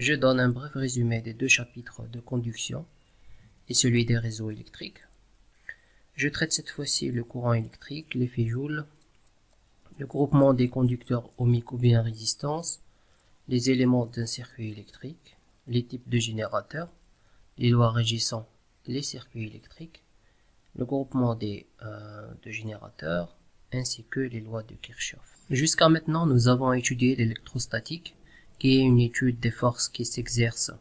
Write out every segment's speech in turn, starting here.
je donne un bref résumé des deux chapitres de conduction et celui des réseaux électriques. Je traite cette fois-ci le courant électrique, l'effet Joule, le groupement des conducteurs ohmiques ou bien résistance, les éléments d'un circuit électrique, les types de générateurs, les lois régissant les circuits électriques, le groupement de générateurs, ainsi que les lois de Kirchhoff. Jusqu'à maintenant, nous avons étudié l'électrostatique, qui est une étude des forces qui s'exercent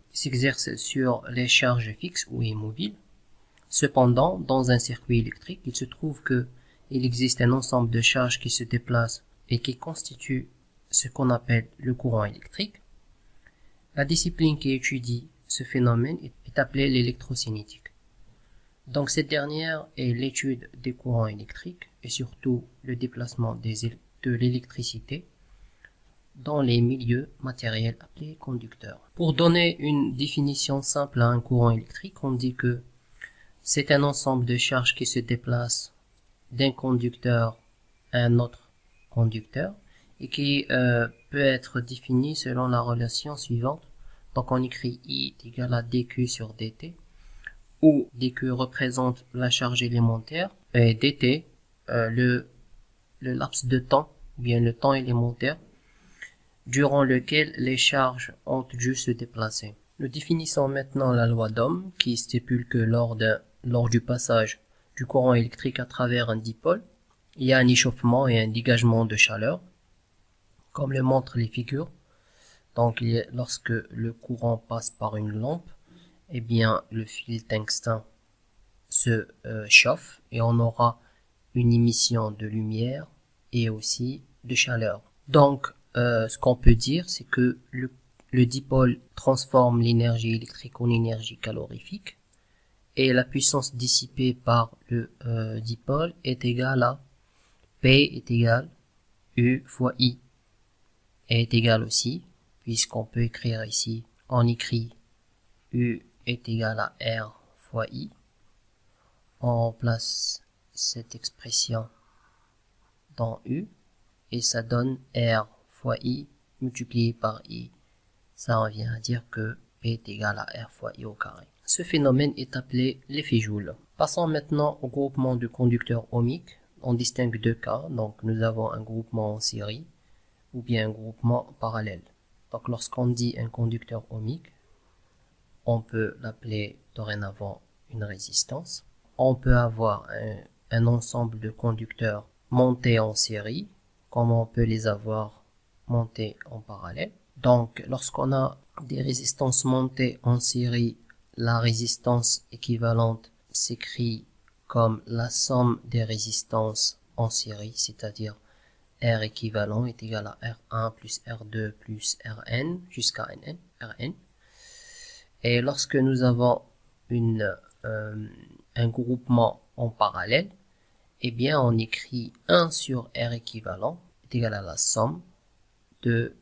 sur les charges fixes ou immobiles. Cependant, dans un circuit électrique, il se trouve que il existe un ensemble de charges qui se déplacent et qui constituent ce qu'on appelle le courant électrique. La discipline qui étudie ce phénomène est appelée l'électrocinétique. Donc cette dernière est l'étude des courants électriques et surtout le déplacement de l'électricité dans les milieux matériels appelés conducteurs. Pour donner une définition simple à un courant électrique, on dit que c'est un ensemble de charges qui se déplacent d'un conducteur à un autre conducteur et qui peut être défini selon la relation suivante. Donc on écrit I est égal à dQ sur dt, où dQ représente la charge élémentaire et dt le laps de temps, ou bien le temps élémentaire, durant lequel les charges ont dû se déplacer. Nous définissons maintenant la loi d'Ohm qui stipule que lors du passage du courant électrique à travers un dipôle, il y a un échauffement et un dégagement de chaleur, comme le montrent les figures. Donc lorsque le courant passe par une lampe, eh bien le fil tungstène se chauffe et on aura une émission de lumière et aussi de chaleur. Donc ce qu'on peut dire, c'est que le dipôle transforme l'énergie électrique en énergie calorifique et la puissance dissipée par le dipôle est égale à P est égal U fois I, et est égal aussi, puisqu'on peut écrire ici, on écrit U est égal à R fois I, on remplace cette expression dans U et ça donne R fois I multiplié par I. Ça revient à dire que P est égal à R fois I au carré. Ce phénomène est appelé l'effet Joule. Passons maintenant au groupement de conducteurs ohmiques. On distingue deux cas. Donc nous avons un groupement en série ou bien un groupement parallèle. Donc lorsqu'on dit un conducteur ohmique, on peut l'appeler dorénavant une résistance. On peut avoir un ensemble de conducteurs montés en série, comme on peut les avoir montés en parallèle. Donc lorsqu'on a des résistances montées en série, la résistance équivalente s'écrit comme la somme des résistances en série, c'est-à-dire R équivalent est égal à R1 plus R2 plus Rn jusqu'à Rn. Et lorsque nous avons un groupement en parallèle, eh bien on écrit 1 sur R équivalent est égal à la somme de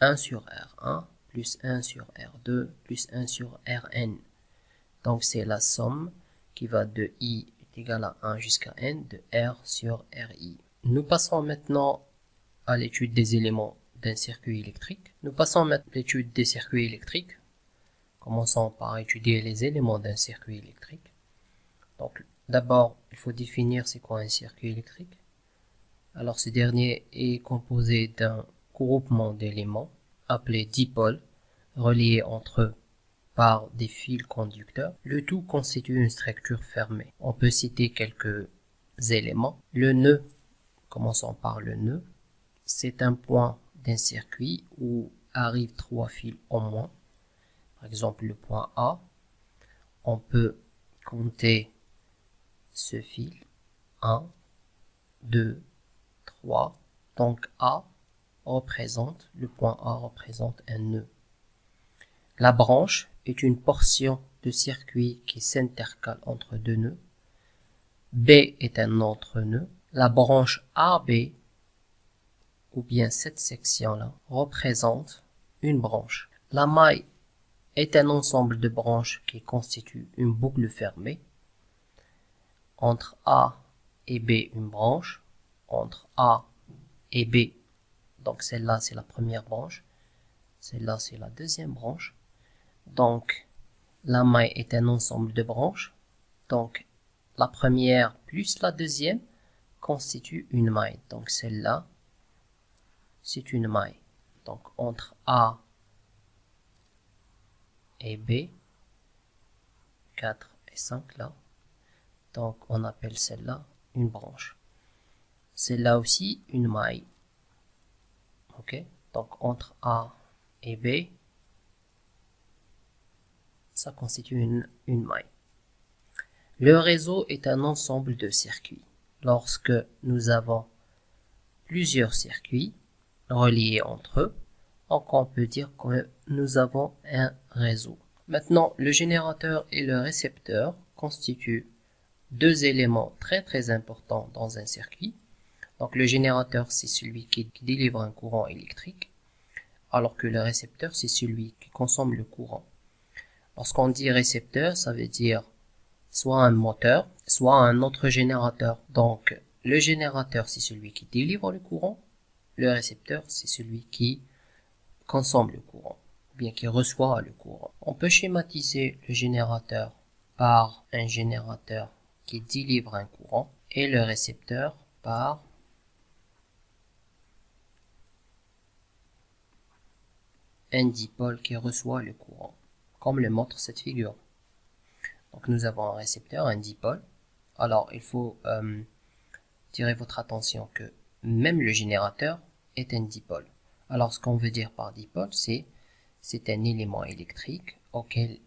1 sur R1 plus 1 sur R2 plus 1 sur Rn. Donc c'est la somme qui va de I est égal à 1 jusqu'à N de R sur Ri. Nous passons maintenant à l'étude des éléments d'un circuit électrique. Nous passons maintenant à l'étude des circuits électriques. Commençons par étudier les éléments d'un circuit électrique. Donc d'abord, il faut définir c'est quoi un circuit électrique. Alors ce dernier est composé d'un groupement d'éléments appelés dipôles reliés entre eux par des fils conducteurs. Le tout constitue une structure fermée. On peut citer quelques éléments. Le nœud, commençons par le nœud, c'est un point d'un circuit où arrivent 3 fils au moins. Par exemple le point A, on peut compter ce fil 1, 2, 3. Donc le point A représente un nœud. La branche est une portion de circuit qui s'intercale entre deux nœuds. B est un autre nœud. La branche AB, ou bien cette section-là, représente une branche. La maille est un ensemble de branches qui constitue une boucle fermée. Entre A et B, une branche. Entre A et B, donc celle-là, c'est la première branche. Celle-là, c'est la deuxième branche. Donc, la maille est un ensemble de branches. Donc, la première plus la deuxième constitue une maille. Donc, celle-là, c'est une maille. Donc, entre A et B, 4 et 5 là. Donc, on appelle celle-là une branche. Celle-là aussi, une maille. Ok? Donc, entre A et B, ça constitue une maille. Le réseau est un ensemble de circuits. Lorsque nous avons plusieurs circuits reliés entre eux, donc on peut dire que nous avons un réseau. Maintenant, le générateur et le récepteur constituent deux éléments très importants dans un circuit. Donc le générateur, c'est celui qui délivre un courant électrique, alors que le récepteur, c'est celui qui consomme le courant. Lorsqu'on dit récepteur, ça veut dire soit un moteur, soit un autre générateur. Donc le générateur, c'est celui qui délivre le courant. Le récepteur, c'est celui qui consomme le courant, ou bien qui reçoit le courant. On peut schématiser le générateur par un générateur qui délivre un courant et le récepteur par un dipôle qui reçoit le courant, comme le montre cette figure. Donc nous avons un récepteur, un dipôle. Alors il faut tirer votre attention que même le générateur est un dipôle. Alors ce qu'on veut dire par dipôle, c'est un élément électrique auquel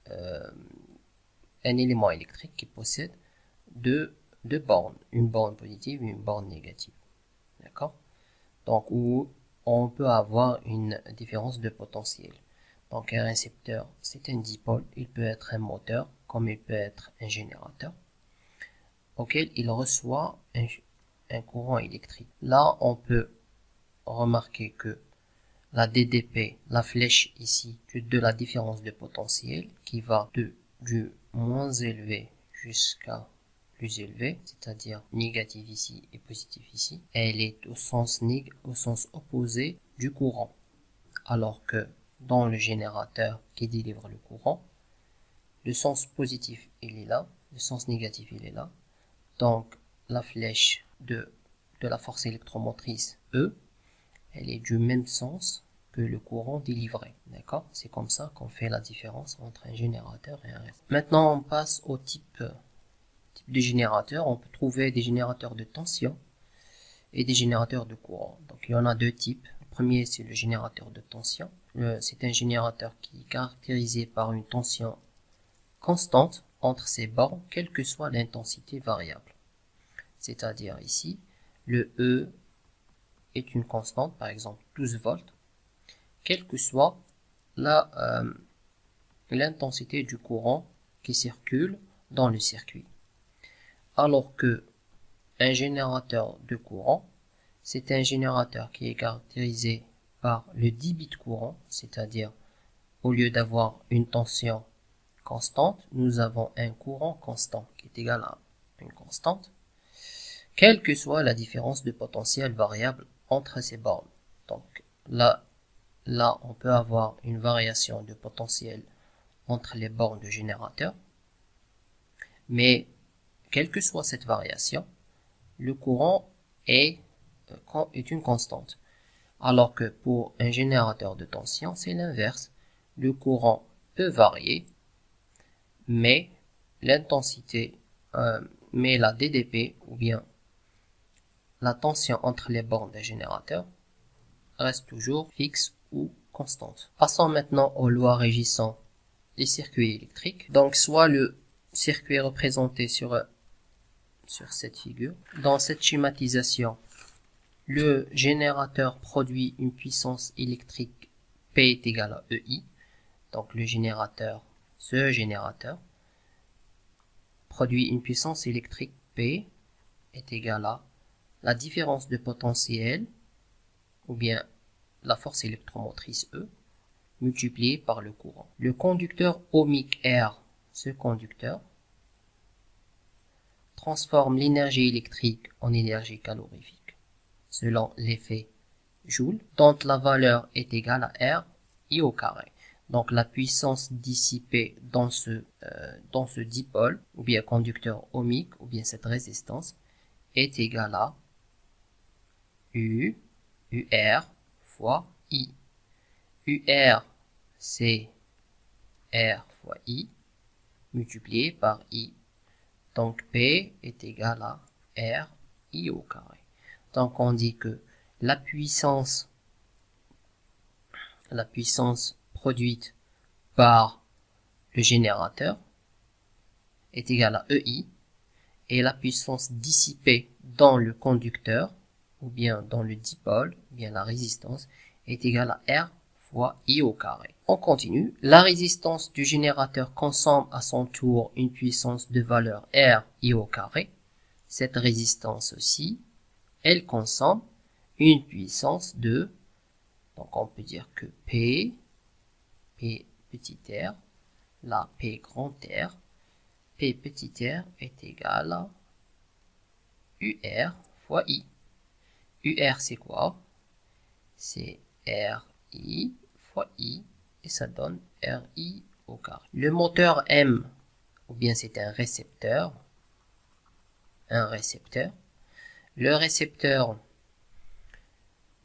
un élément électrique qui possède deux bornes, une borne positive et une borne négative. D'accord? Donc où on peut avoir une différence de potentiel. Donc un récepteur, c'est un dipôle, il peut être un moteur comme il peut être un générateur auquel il reçoit un courant électrique. Là, on peut remarquer que la DDP, la flèche ici, de la différence de potentiel qui va du moins élevé jusqu'à plus élevé, c'est-à-dire négatif ici et positif ici, elle est au sens opposé du courant. Alors que dans le générateur qui délivre le courant, le sens positif il est là, le sens négatif il est là. Donc la flèche de la force électromotrice E, elle est du même sens que le courant délivré. D'accord? C'est comme ça qu'on fait la différence entre un générateur et un récepteur. Maintenant on passe au type de générateur. On peut trouver des générateurs de tension et des générateurs de courant. Donc il y en a deux types. Le premier, c'est le générateur de tension. C'est un générateur qui est caractérisé par une tension constante entre ses bornes, quelle que soit l'intensité variable. C'est-à-dire ici, le E est une constante, par exemple 12 volts, quelle que soit l'intensité du courant qui circule dans le circuit. Alors que un générateur de courant, c'est un générateur qui est caractérisé par le débit de courant, c'est-à-dire au lieu d'avoir une tension constante, nous avons un courant constant qui est égal à une constante, quelle que soit la différence de potentiel variable entre ces bornes. Donc là, on peut avoir une variation de potentiel entre les bornes de générateur, mais quelle que soit cette variation, le courant est une constante. Alors que pour un générateur de tension, c'est l'inverse. Le courant peut varier, mais l'intensité, mais la DDP, ou bien la tension entre les bornes des générateurs, reste toujours fixe ou constante. Passons maintenant aux lois régissant les circuits électriques. Donc soit le circuit est représenté sur cette figure. Dans cette schématisation, le générateur produit une puissance électrique P est égal à EI. Donc le générateur, ce générateur, produit une puissance électrique P est égal à la différence de potentiel, ou bien la force électromotrice E, multipliée par le courant. Le conducteur ohmique R, ce conducteur, transforme l'énergie électrique en énergie calorifique selon l'effet Joule, dont la valeur est égale à R I au carré. Donc la puissance dissipée dans ce dipôle, ou bien conducteur ohmique, ou bien cette résistance, est égale à U, UR fois I. UR, c'est R fois I, multiplié par I. Donc P est égal à R, I au carré. Donc on dit que la puissance produite par le générateur est égale à EI, et la puissance dissipée dans le conducteur, ou bien dans le dipôle, ou bien la résistance, est égale à R fois I au carré. On continue. La résistance du générateur consomme à son tour une puissance de valeur R I au carré. Cette résistance aussi, elle consomme une puissance de, donc on peut dire que P petit r, là P grand R, P petit r est égal à UR fois I. UR c'est quoi? C'est RI fois I, et ça donne RI au carré. Le moteur M, ou bien c'est un récepteur. Le récepteur,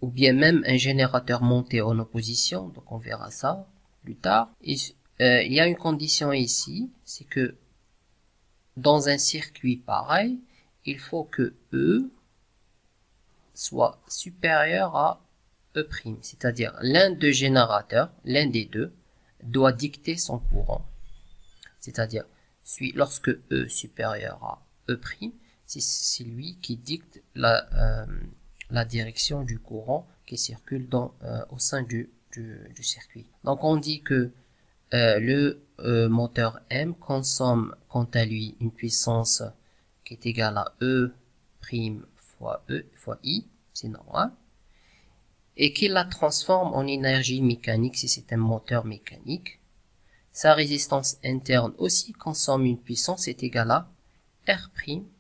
ou bien même un générateur monté en opposition, donc on verra ça plus tard. Il y a une condition ici, c'est que dans un circuit pareil, il faut que E soit supérieur à E', c'est-à-dire l'un des générateurs, l'un des deux, doit dicter son courant. C'est-à-dire, lorsque E supérieur à E', c'est lui qui dicte la direction du courant qui circule au sein du circuit. Donc on dit que le moteur M consomme quant à lui une puissance qui est égale à E' fois E fois I, c'est normal, et qu'il la transforme en énergie mécanique si c'est un moteur mécanique. Sa résistance interne aussi consomme une puissance qui est égale à R'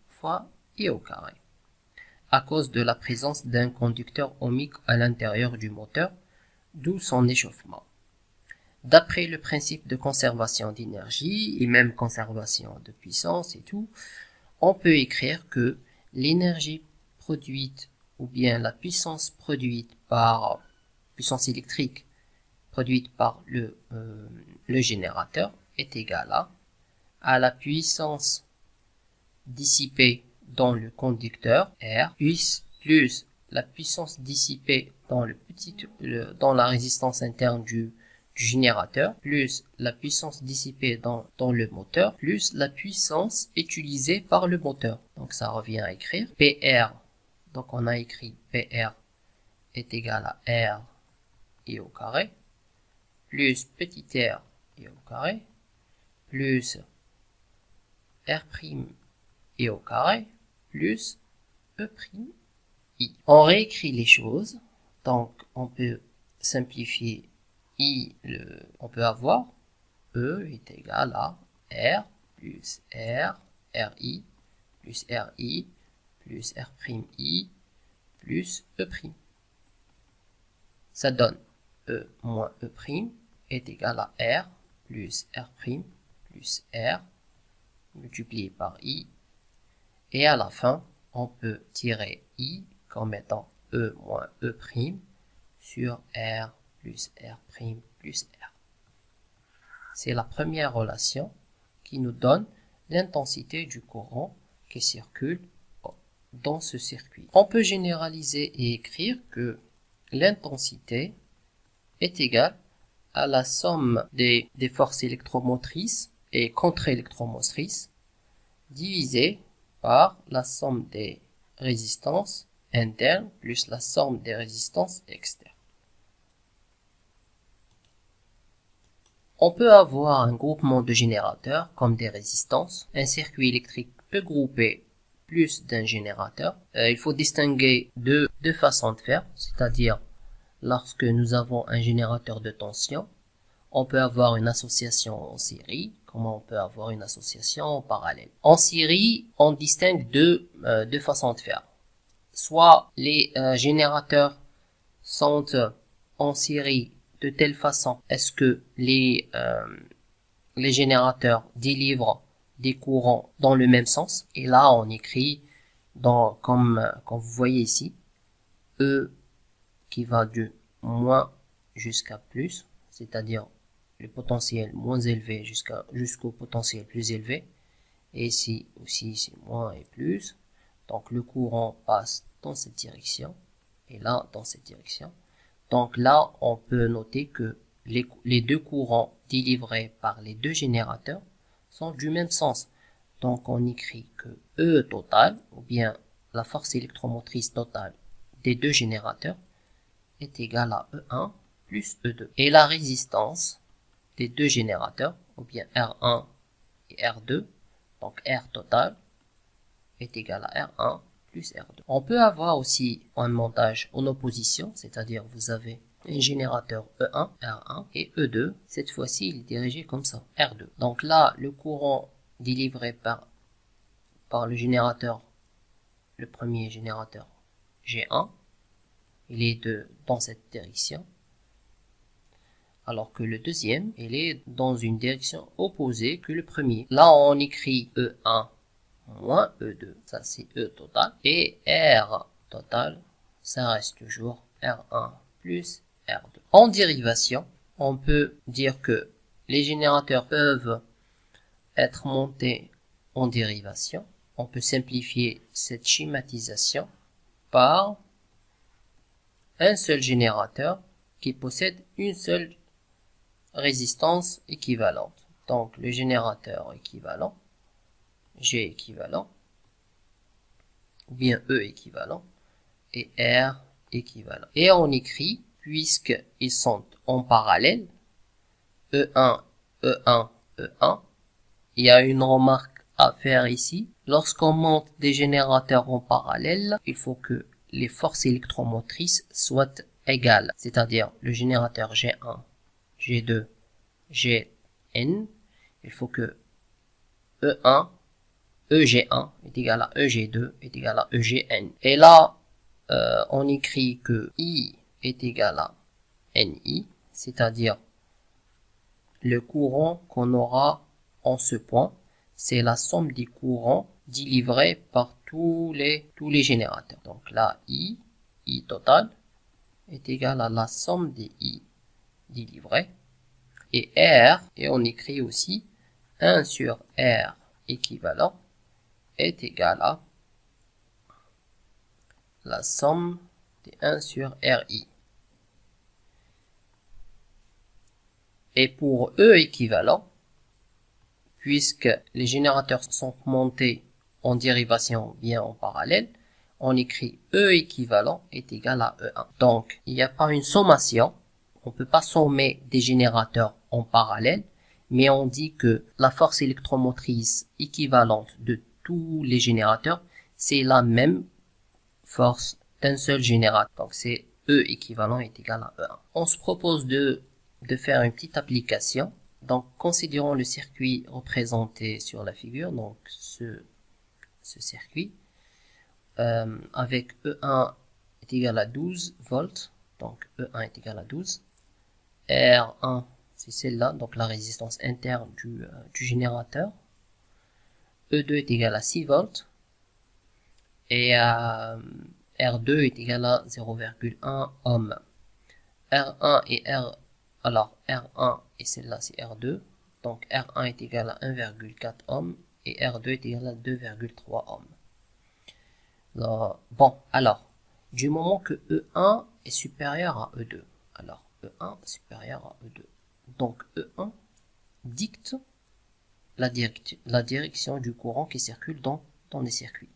fois I au carré, à cause de la présence d'un conducteur ohmique à l'intérieur du moteur, d'où son échauffement. D'après le principe de conservation d'énergie et même conservation de puissance et tout, on peut écrire que l'énergie produite, ou bien la puissance produite par puissance électrique produite par le générateur est égale à la puissance dissipée dans le conducteur R plus la puissance dissipée dans la résistance interne du générateur, plus la puissance dissipée dans le moteur, plus la puissance utilisée par le moteur. Donc ça revient à écrire PR. Donc on a écrit PR est égal à R I au carré, plus petit r I au carré, plus R' I au carré, plus E' I. On réécrit les choses, donc on peut simplifier on peut avoir E est égal à R plus RI plus RI plus R'I plus E'. Ça donne E moins E' est égal à R plus R' plus R multiplié par I, et à la fin on peut tirer I comme étant E moins E' sur R plus R' plus R. C'est la première relation qui nous donne l'intensité du courant qui circule dans ce circuit. On peut généraliser et écrire que l'intensité est égale à la somme des forces électromotrices et contre-électromotrices divisée par la somme des résistances internes plus la somme des résistances externes. On peut avoir un groupement de générateurs comme des résistances. Un circuit électrique peut grouper plus d'un générateur. Il faut distinguer deux façons de faire, c'est-à-dire lorsque nous avons un générateur de tension, on peut avoir une association en série, comme on peut avoir une association en parallèle. En série, on distingue deux façons de faire. Soit les générateurs sont en série de telle façon est-ce que les générateurs délivrent des courants dans le même sens. Et là, on écrit comme vous voyez ici, E qui va de moins jusqu'à plus, c'est-à-dire le potentiel moins élevé jusqu'au potentiel plus élevé. Et ici aussi, c'est moins et plus. Donc, le courant passe dans cette direction et là, dans cette direction. Donc là, on peut noter que les deux courants délivrés par les deux générateurs sont du même sens. Donc on écrit que E total, ou bien la force électromotrice totale des deux générateurs, est égale à E1 plus E2. Et la résistance des deux générateurs, ou bien R1 et R2, donc R total, est égal à R1 plus R2. On peut avoir aussi un montage en opposition, c'est-à-dire vous avez un générateur E1, R1 et E2. Cette fois-ci, il est dirigé comme ça, R2. Donc là, le courant délivré par le générateur, le premier générateur G1, il est dans cette direction, alors que le deuxième, il est dans une direction opposée que le premier. Là, on écrit E1 moins E2, ça c'est E total, et R total, ça reste toujours R1 plus R2. En dérivation, on peut dire que les générateurs peuvent être montés en dérivation. On peut simplifier cette schématisation par un seul générateur qui possède une seule résistance équivalente. Donc le générateur équivalent, G équivalent, ou bien E équivalent, et R équivalent. Et on écrit, puisqu'ils sont en parallèle, E1, E1, E1, il y a une remarque à faire ici. Lorsqu'on monte des générateurs en parallèle, il faut que les forces électromotrices soient égales. C'est-à-dire le générateur G1, G2, Gn, il faut que E1, EG1 est égal à EG2 est égal à EGN. Et là, on écrit que I est égal à NI, c'est-à-dire le courant qu'on aura en ce point, c'est la somme des courants délivrés par tous les générateurs. Donc là, I total est égal à la somme des I délivrés. Et R, et on écrit aussi 1 sur R équivalent est égal à la somme des 1 sur RI. Et pour E équivalent, puisque les générateurs sont montés en dérivation bien en parallèle, on écrit E équivalent est égal à E1. Donc, il n'y a pas une sommation, on ne peut pas sommer des générateurs en parallèle, mais on dit que la force électromotrice équivalente de tous les générateurs, c'est la même force d'un seul générateur. Donc c'est E équivalent est égal à E1. On se propose de faire une petite application. Donc considérons le circuit représenté sur la figure, donc ce circuit, avec E1 est égal à 12 volts, donc E1 est égal à 12, R1 c'est celle-là, donc la résistance interne du générateur, E2 est égal à 6 volts, et R2 est égal à 0,1 ohm. R1 et alors R1 et celle-là c'est R2, donc R1 est égal à 1,4 ohm et R2 est égal à 2,3 ohm. Alors, du moment que E1 est supérieur à E2, alors E1 est supérieur à E2, donc E1 dicte la direction du courant qui circule dans les circuits.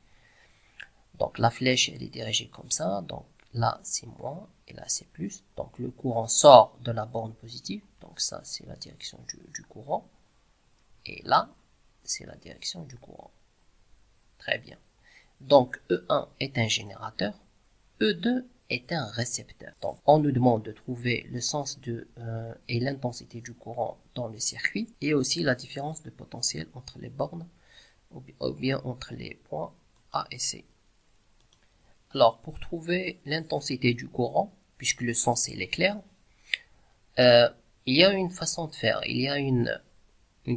Donc la flèche elle est dirigée comme ça, donc là c'est moins et là c'est plus, donc le courant sort de la borne positive, donc ça c'est la direction du courant, et là c'est la direction du courant. Très bien. Donc E1 est un générateur, E2 est un récepteur. Donc on nous demande de trouver le sens et l'intensité du courant dans le circuit, et aussi la différence de potentiel entre les bornes, ou bien entre les points A et C. Alors, pour trouver l'intensité du courant, puisque le sens est clair, Il y a une façon de faire, il y a une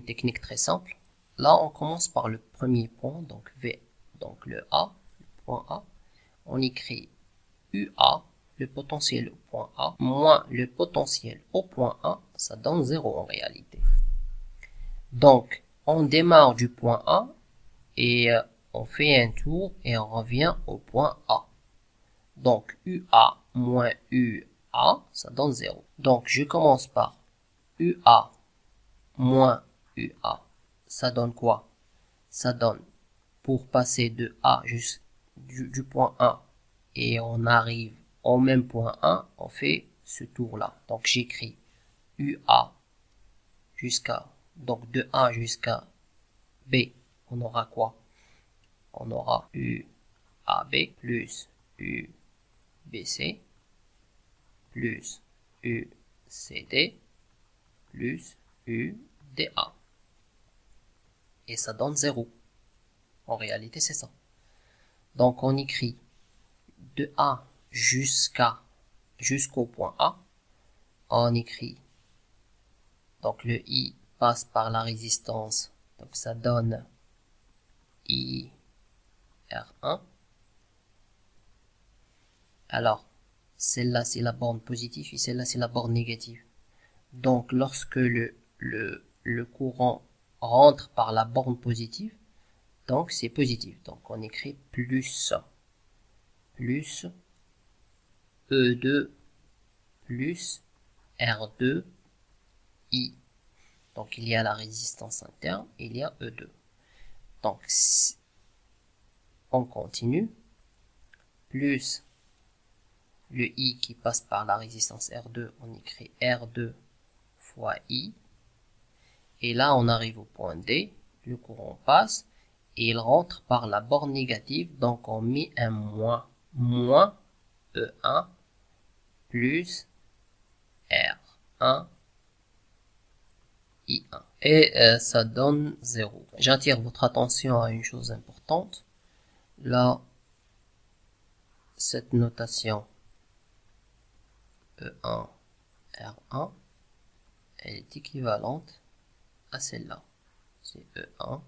technique très simple. Là, on commence par le premier point, donc V, donc le A, le point A. On écrit UA, le potentiel au point A, moins le potentiel au point A, ça donne 0 en réalité. Donc, on démarre du point A et on fait un tour et on revient au point A. Donc, UA moins UA, ça donne 0. Donc, je commence par UA moins UA. Ça donne quoi? Ça donne, pour passer de A du point A et on arrive au même point A, on fait ce tour-là. Donc, j'écris UA donc de A jusqu'à B, on aura quoi? On aura UAB plus UBC plus UCD plus UDA. Et ça donne 0. En réalité, c'est ça. Donc, on écrit de A jusqu'au point A. On écrit, donc le I passe par la résistance, donc ça donne I R1. Alors, celle-là c'est la borne positive et celle-là c'est la borne négative. Donc lorsque le courant rentre par la borne positive, donc c'est positif. Donc on écrit plus E2 plus R2 I. Donc il y a la résistance interne, il y a E2. Donc on continue, plus le I qui passe par la résistance R2, on écrit R2 fois I. Et là on arrive au point D, le courant passe, et il rentre par la borne négative, donc on met un moins E1 plus R1 I1. Et ça donne 0. J'attire votre attention à une chose importante. Là, cette notation E1, R1, elle est équivalente à celle-là. C'est E1,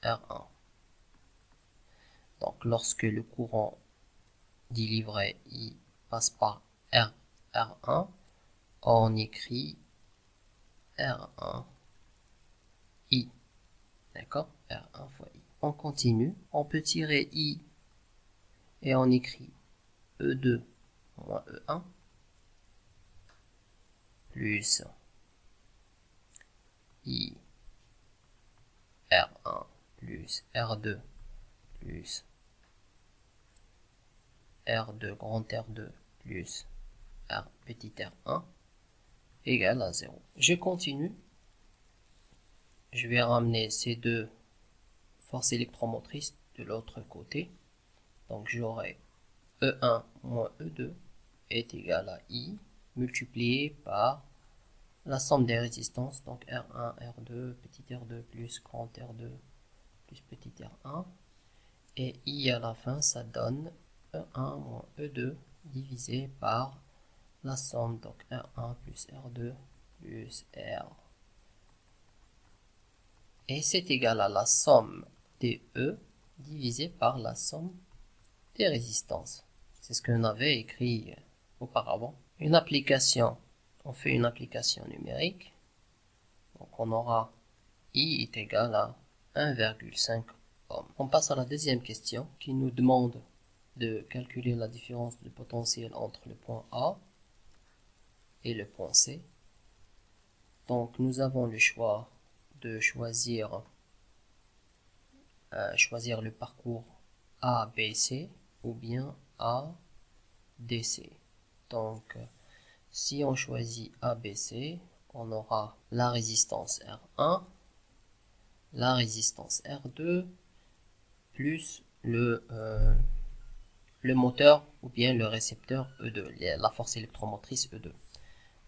R1. Donc, lorsque le courant délivré I passe par R1, on écrit R1 I. D'accord? R1 fois I. On continue. On peut tirer I et on écrit E2 moins E1 plus I R1 plus R2 plus R2 grand R2 plus R petit R1 égale à 0. Je continue. Je vais ramener ces deux forces électromotrices de l'autre côté. Donc j'aurai E1 moins E2 est égal à I multiplié par la somme des résistances. Donc R1, R2, petit R2 plus grand R2 plus petit R1. Et I à la fin, ça donne E1 moins E2 divisé par la somme, donc R1 plus R2 plus R. Et c'est égal à la somme des E divisé par la somme des résistances. C'est ce qu'on avait écrit auparavant. Une application, on fait une application numérique. Donc on aura I est égal à 1,5 ohm. On passe à la deuxième question qui nous demande de calculer la différence de potentiel entre le point A et le point C. Donc nous avons le choix de choisir le parcours ABC ou bien ADC. Donc si on choisit ABC, on aura la résistance R1, la résistance R2, plus le moteur ou bien le récepteur E2, la force électromotrice E2.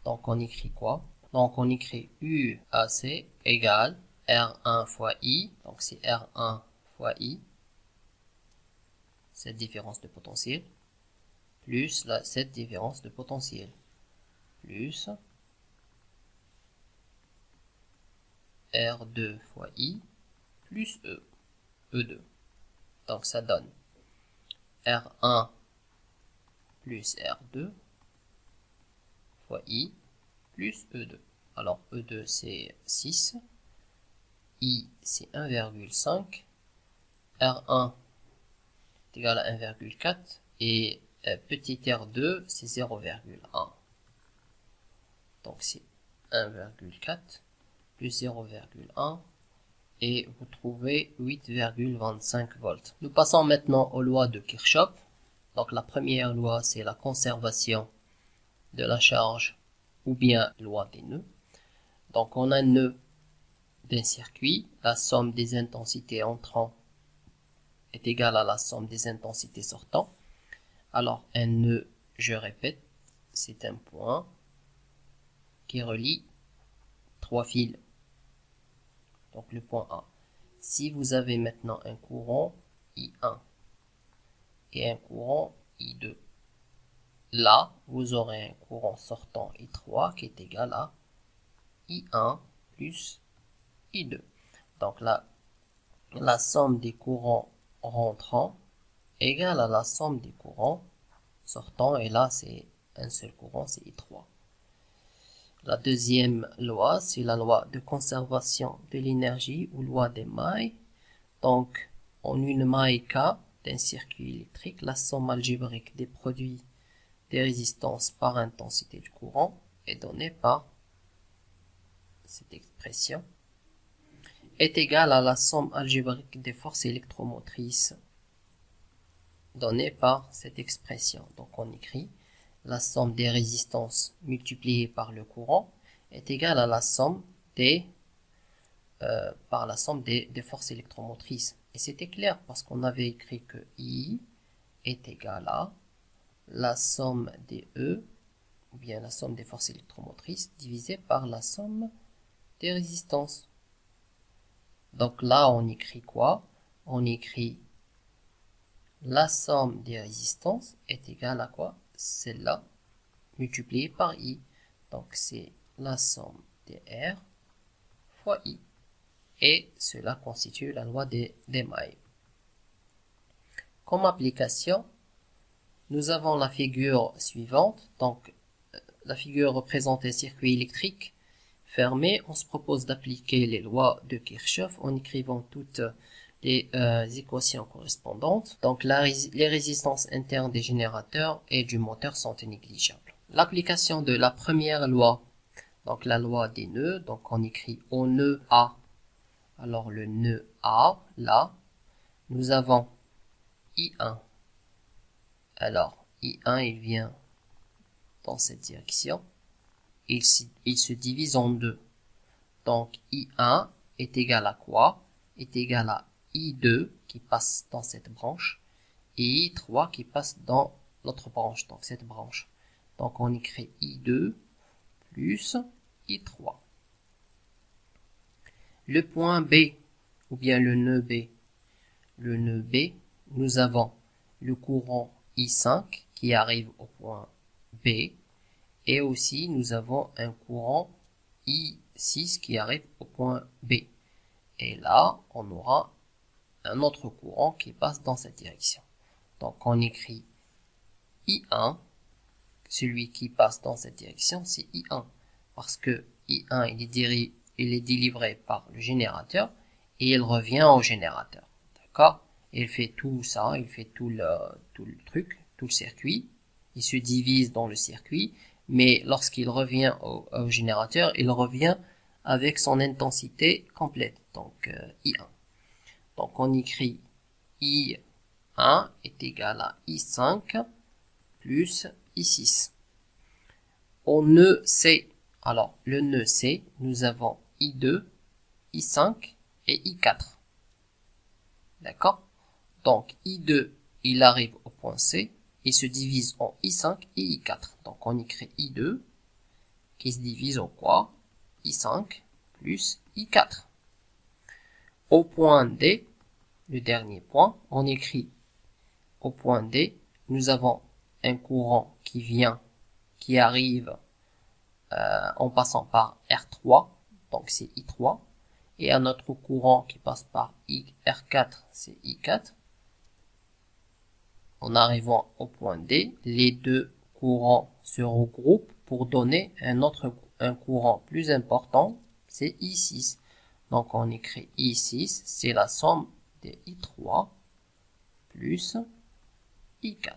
Donc on écrit quoi? Donc on écrit UAC égale R1 fois I, donc c'est R1 fois I, cette différence de potentiel, plus cette différence de potentiel, plus R2 fois I plus E2. Donc ça donne R1 plus R2 fois I plus E2. Alors E2 c'est 6, I c'est 1,5, R1 est égal à 1,4 et petit R2 c'est 0,1. Donc c'est 1,4 plus 0,1 et vous trouvez 8,25 volts. Nous passons maintenant aux lois de Kirchhoff. Donc la première loi c'est la conservation de la charge ou bien loi des nœuds. Donc on a un nœud d'un circuit, la somme des intensités entrant est égale à la somme des intensités sortant. Alors un nœud, je répète, c'est un point qui relie trois fils. Donc le point A. Si vous avez maintenant un courant I1 et un courant I2, là vous aurez un courant sortant I3 qui est égal à I1 plus I2. Donc là, la somme des courants rentrants est égale à la somme des courants sortants, et là c'est un seul courant, c'est I3. La deuxième loi, c'est la loi de conservation de l'énergie ou loi des mailles. Donc, en une maille K d'un circuit électrique, la somme algébrique des produits des résistances par intensité du courant est donnée par cette expression, est égale à la somme algébrique des forces électromotrices donnée par cette expression. Donc, on écrit la somme des résistances multipliée par le courant est égale à la somme des forces électromotrices. Et c'était clair parce qu'on avait écrit que I est égal à la somme des E, ou bien la somme des forces électromotrices, divisée par la somme des résistances. Donc là, on écrit quoi? On écrit la somme des résistances est égale à quoi? Celle-là multipliée par I. Donc c'est la somme des R fois I. Et cela constitue la loi des mailles. Comme application, nous avons la figure suivante. Donc la figure représente un circuit électrique fermé. On se propose d'appliquer les lois de Kirchhoff en écrivant toutes les équations correspondantes. Donc les résistances internes des générateurs et du moteur sont négligeables. L'application de la première loi, donc la loi des nœuds, donc on écrit au nœud A. Alors le nœud A, là, nous avons I1. Alors I1 il vient dans cette direction. Il se divise en deux. Donc I1 est égal à quoi? Est égal à I2 qui passe dans cette branche et I3 qui passe dans l'autre branche, donc cette branche. Donc on écrit I2 plus I3. Le point B, ou bien le nœud B. Le nœud B, nous avons le courant I5 qui arrive au point B, et aussi nous avons un courant I6 qui arrive au point B. Et là, on aura un autre courant qui passe dans cette direction. Donc on écrit I1, celui qui passe dans cette direction, c'est I1, parce que I1 il est délivré par le générateur et il revient au générateur. D'accord? Il fait tout ça, il fait tout le truc, tout le circuit. Il se divise dans le circuit, mais lorsqu'il revient au générateur, il revient avec son intensité complète, donc I1. Donc on écrit I1 est égal à I5 plus I6. Au nœud C, alors le nœud C, nous avons I2, I5 et I4. D'accord? Donc I2, il arrive au point C, il se divise en I5 et I4. Donc on écrit I2 qui se divise en quoi? I5 plus I4. Au point D, le dernier point, on écrit au point D, nous avons un courant qui arrive en passant par R3, donc c'est I3, et un autre courant qui passe par R4, c'est I4. En arrivant au point D, les deux courants se regroupent pour donner un courant plus important, c'est I6. Donc on écrit I6, c'est la somme de I3 plus I4.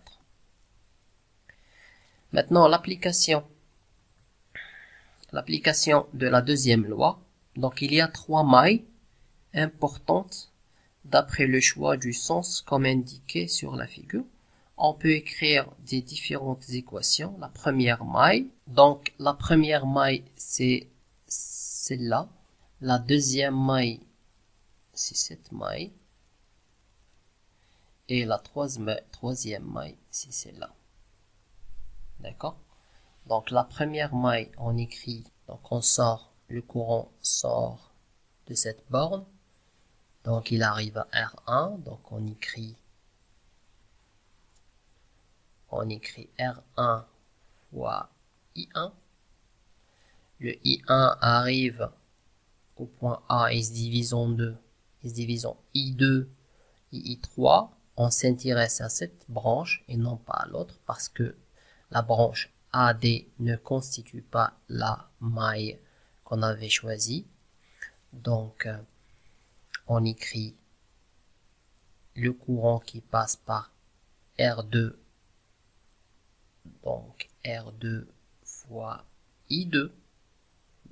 Maintenant l'application de la deuxième loi. Donc il y a trois mailles importantes d'après le choix du sens comme indiqué sur la figure. On peut écrire des différentes équations. La première maille, donc la première maille c'est celle-là. La deuxième maille c'est cette maille. Et la troisième maille c'est celle-là. D'accord? Donc la première maille on écrit, donc le courant sort de cette borne. Donc il arrive à R1, donc on écrit R1 fois I1. Le I1 arrive au point A et se divise en deux. Il se divise en I2 et I3. On s'intéresse à cette branche et non pas à l'autre parce que la branche AD ne constitue pas la maille qu'on avait choisie. Donc on écrit le courant qui passe par R2, donc R2 fois I2,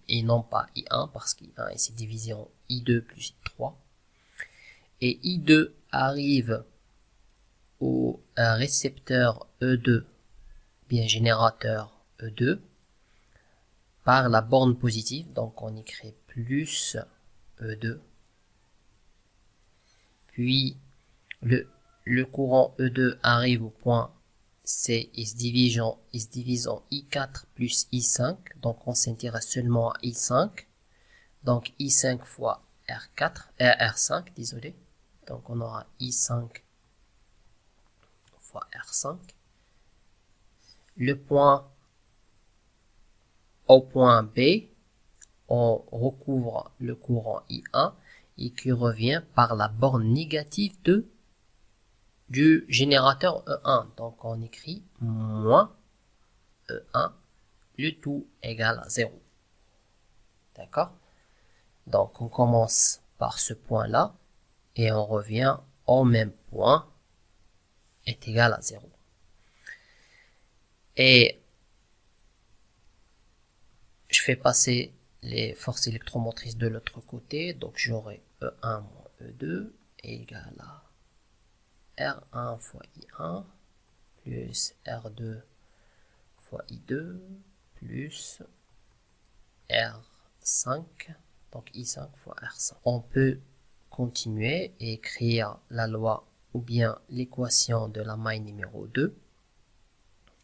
et non pas I1, parce qu'I1 est divisé en I2 plus I3. Et I2 arrive au récepteur E2, bien générateur E2, par la borne positive, donc on écrit plus E2. Puis le courant E2 arrive au point C, il se divise en I4 plus I5, donc on s'intéresse seulement à I5, donc I5 fois R5, désolé, donc on aura I5 fois R5. Au point B, on recouvre le courant I1 et qui revient par la borne négative du générateur E1. Donc on écrit moins E1, le tout égale à 0. D'accord? Donc on commence par ce point-là et on revient au même point est égal à 0. Et je fais passer les forces électromotrices de l'autre côté, donc j'aurai E1 moins E2 égale à R1 fois I1 plus R2 fois I2 plus R5, donc I5 fois R5. On peut continuer et écrire la loi ou bien l'équation de la maille numéro 2.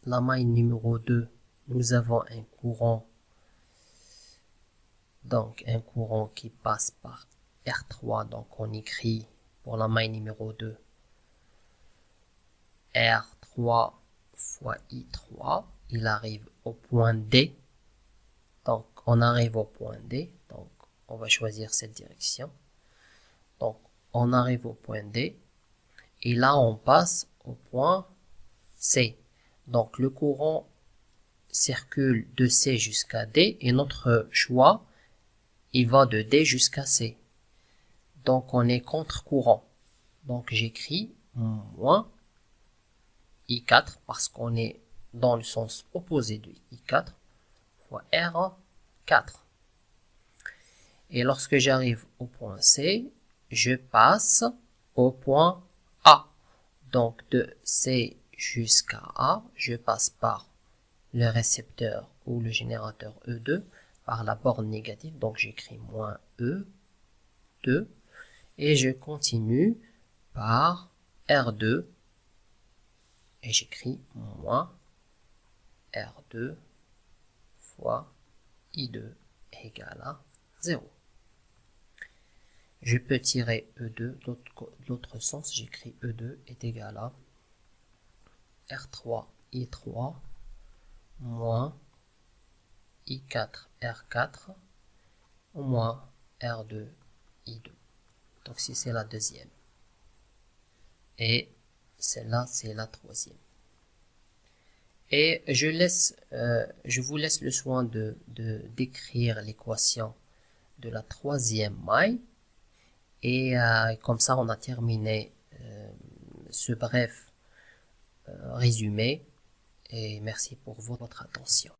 La maille numéro 2, nous avons un courant, donc un courant qui passe par R3, donc on écrit pour la maille numéro 2 R3 fois I3, il arrive au point D, donc on arrive au point D, donc on va choisir cette direction, donc on arrive au point D, et là on passe au point C, donc le courant circule de C jusqu'à D, et notre choix, il va de D jusqu'à C, donc on est contre-courant, donc j'écris moins I4 parce qu'on est dans le sens opposé de I4 fois R4. Et lorsque j'arrive au point C, je passe au point A. Donc de C jusqu'à A, je passe par le récepteur ou le générateur E2 par la borne négative. Donc j'écris moins E2 et je continue par R2. Et j'écris moins R2 fois I2 égale à 0. Je peux tirer E2 de l'autre sens, j'écris E2 est égal à R3 I3 moins I4 R4 moins R2 I2. Donc si c'est la deuxième. Et celle-là, c'est la troisième. Et je vous laisse le soin de d'écrire l'équation de la troisième maille. Et comme ça, on a terminé ce bref résumé. Et merci pour votre attention.